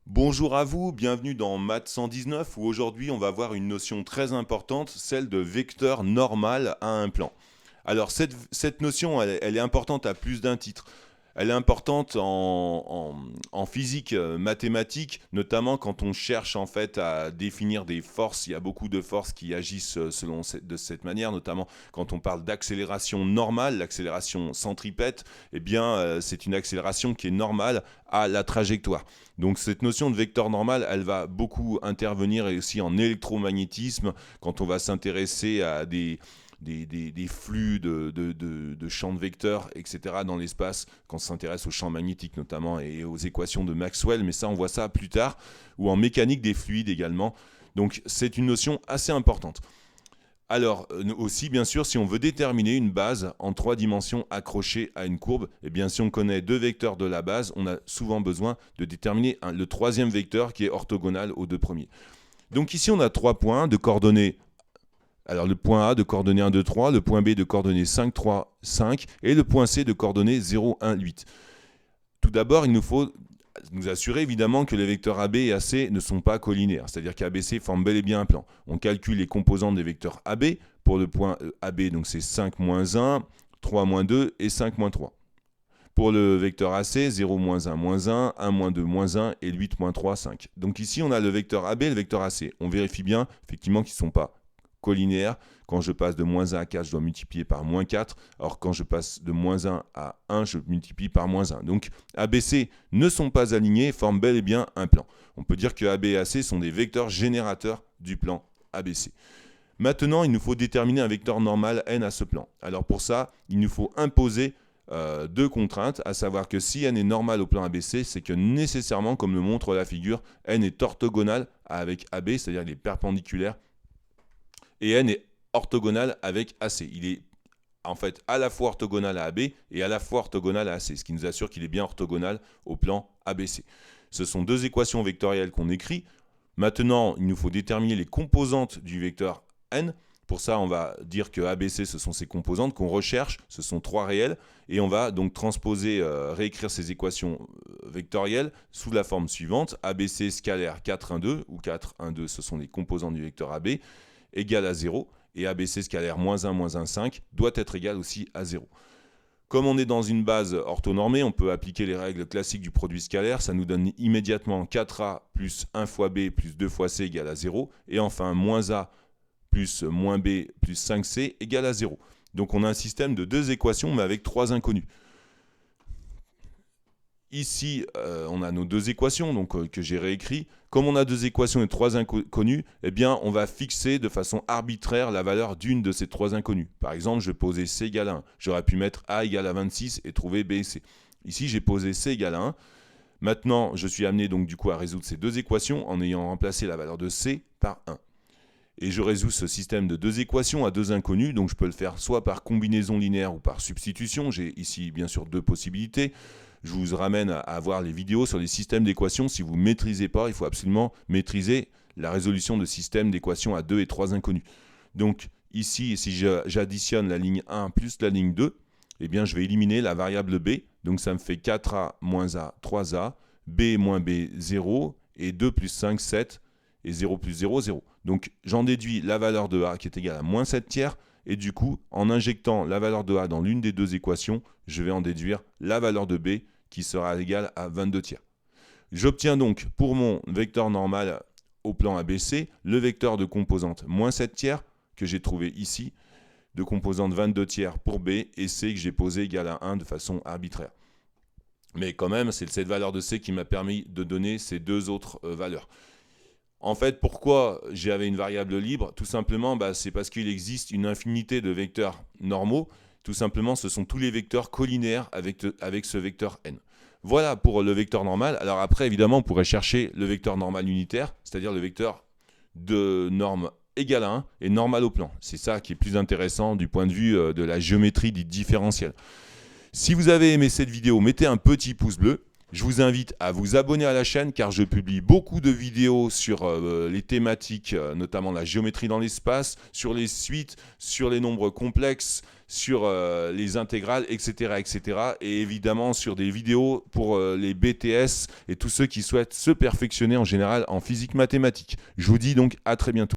Bonjour à vous, bienvenue dans Maths 119 où aujourd'hui on va voir une notion très importante, celle de vecteur normal à un plan. Alors cette notion elle est importante à plus d'un titre. Elle est importante en physique mathématique, notamment quand on cherche en fait à définir des forces. Il y a beaucoup de forces qui agissent de cette manière, notamment quand on parle d'accélération normale, l'accélération centripète, eh bien c'est une accélération qui est normale à la trajectoire. Donc cette notion de vecteur normal, elle va beaucoup intervenir et aussi en électromagnétisme quand on va s'intéresser à des flux de champs de vecteurs, etc. dans l'espace, quand on s'intéresse aux champs magnétiques notamment et aux équations de Maxwell, mais ça on voit ça plus tard, ou en mécanique des fluides également. Donc c'est une notion assez importante. Alors aussi bien sûr si on veut déterminer une base en 3 dimensions accrochée à une courbe, et bien si on connaît 2 vecteurs de la base, on a souvent besoin de déterminer le troisième vecteur qui est orthogonal aux deux premiers. Donc ici on a 3 points de coordonnées. Alors le point A de coordonnées 1, 2, 3, le point B de coordonnées 5, 3, 5 et le point C de coordonnées 0, 1, 8. Tout d'abord, il nous faut nous assurer évidemment que les vecteurs AB et AC ne sont pas collinaires, c'est-à-dire qu'ABC forment bel et bien un plan. On calcule les composantes des vecteurs AB. Pour le point AB, donc c'est 5 moins 1, 3 moins 2 et 5 moins 3. Pour le vecteur AC, 0 moins 1 moins 1, 1 moins 2 moins 1 et 8 moins 3, 5. Donc ici, on a le vecteur AB et le vecteur AC. On vérifie bien effectivement qu'ils ne sont pas collinéaire. Quand je passe de moins 1 à 4, je dois multiplier par moins 4. Alors quand je passe de moins 1 à 1, je multiplie par moins 1. Donc ABC ne sont pas alignés, forment bel et bien un plan. On peut dire que AB et AC sont des vecteurs générateurs du plan ABC. Maintenant, il nous faut déterminer un vecteur normal n à ce plan. Alors pour ça, il nous faut imposer deux contraintes, à savoir que si n est normal au plan ABC, c'est que nécessairement, comme le montre la figure, n est orthogonal avec AB, c'est-à-dire il est perpendiculaire, et n est orthogonal avec AC. Il est en fait à la fois orthogonal à AB et à la fois orthogonal à AC, ce qui nous assure qu'il est bien orthogonal au plan ABC. Ce sont deux équations vectorielles qu'on écrit. Maintenant, il nous faut déterminer les composantes du vecteur n. Pour ça, on va dire que ABC, ce sont ces composantes qu'on recherche, ce sont trois réels, et on va donc transposer, réécrire ces équations vectorielles sous la forme suivante. ABC scalaire 4, 1, 2, où 4, 1, 2, ce sont les composantes du vecteur AB, égale à 0, et ABC scalaire moins 1, 5 doit être égal aussi à 0. Comme on est dans une base orthonormée, on peut appliquer les règles classiques du produit scalaire. Ça nous donne immédiatement 4A plus 1 fois B plus 2 fois C égale à 0. Et enfin, moins A plus moins B plus 5C égale à 0. Donc on a un système de deux équations, mais avec trois inconnus. Ici, on a nos deux équations donc, que j'ai réécrites. Comme on a deux équations et trois inconnues, eh bien, on va fixer de façon arbitraire la valeur d'une de ces trois inconnues. Par exemple, je vais poser C égale 1. J'aurais pu mettre A égale à 26 et trouver B et C. Ici, j'ai posé C égale à 1. Maintenant, je suis amené donc du coup à résoudre ces deux équations en ayant remplacé la valeur de C par 1. Et je résous ce système de deux équations à deux inconnues, donc je peux le faire soit par combinaison linéaire ou par substitution. J'ai ici bien sûr deux possibilités. Je vous ramène à voir les vidéos sur les systèmes d'équations. Si vous ne maîtrisez pas, il faut absolument maîtriser la résolution de systèmes d'équations à 2 et 3 inconnus. Donc ici, si j'additionne la ligne 1 plus la ligne 2, eh bien, je vais éliminer la variable b. Donc ça me fait 4a moins a, 3a, b moins b, 0, et 2 plus 5, 7, et 0 plus 0, 0. Donc j'en déduis la valeur de a qui est égale à moins 7 tiers. Et du coup, en injectant la valeur de a dans l'une des deux équations, je vais en déduire la valeur de b qui sera égale à 22 tiers. J'obtiens donc pour mon vecteur normal au plan ABC le vecteur de composante moins 7 tiers que j'ai trouvé ici, de composante 22 tiers pour B et C que j'ai posé égal à 1 de façon arbitraire. Mais quand même, c'est cette valeur de C qui m'a permis de donner ces deux autres valeurs. En fait, pourquoi j'avais une variable libre? Tout simplement, c'est parce qu'il existe une infinité de vecteurs normaux. Tout simplement, ce sont tous les vecteurs collinéaires avec ce vecteur n. Voilà pour le vecteur normal. Alors après, évidemment, on pourrait chercher le vecteur normal unitaire, c'est-à-dire le vecteur de norme égale à 1 et normal au plan. C'est ça qui est plus intéressant du point de vue de la géométrie dite différentielle. Si vous avez aimé cette vidéo, mettez un petit pouce bleu. Je vous invite à vous abonner à la chaîne car je publie beaucoup de vidéos sur les thématiques, notamment la géométrie dans l'espace, sur les suites, sur les nombres complexes, sur les intégrales, etc., etc. Et évidemment sur des vidéos pour les BTS et tous ceux qui souhaitent se perfectionner en général en physique mathématique. Je vous dis donc à très bientôt.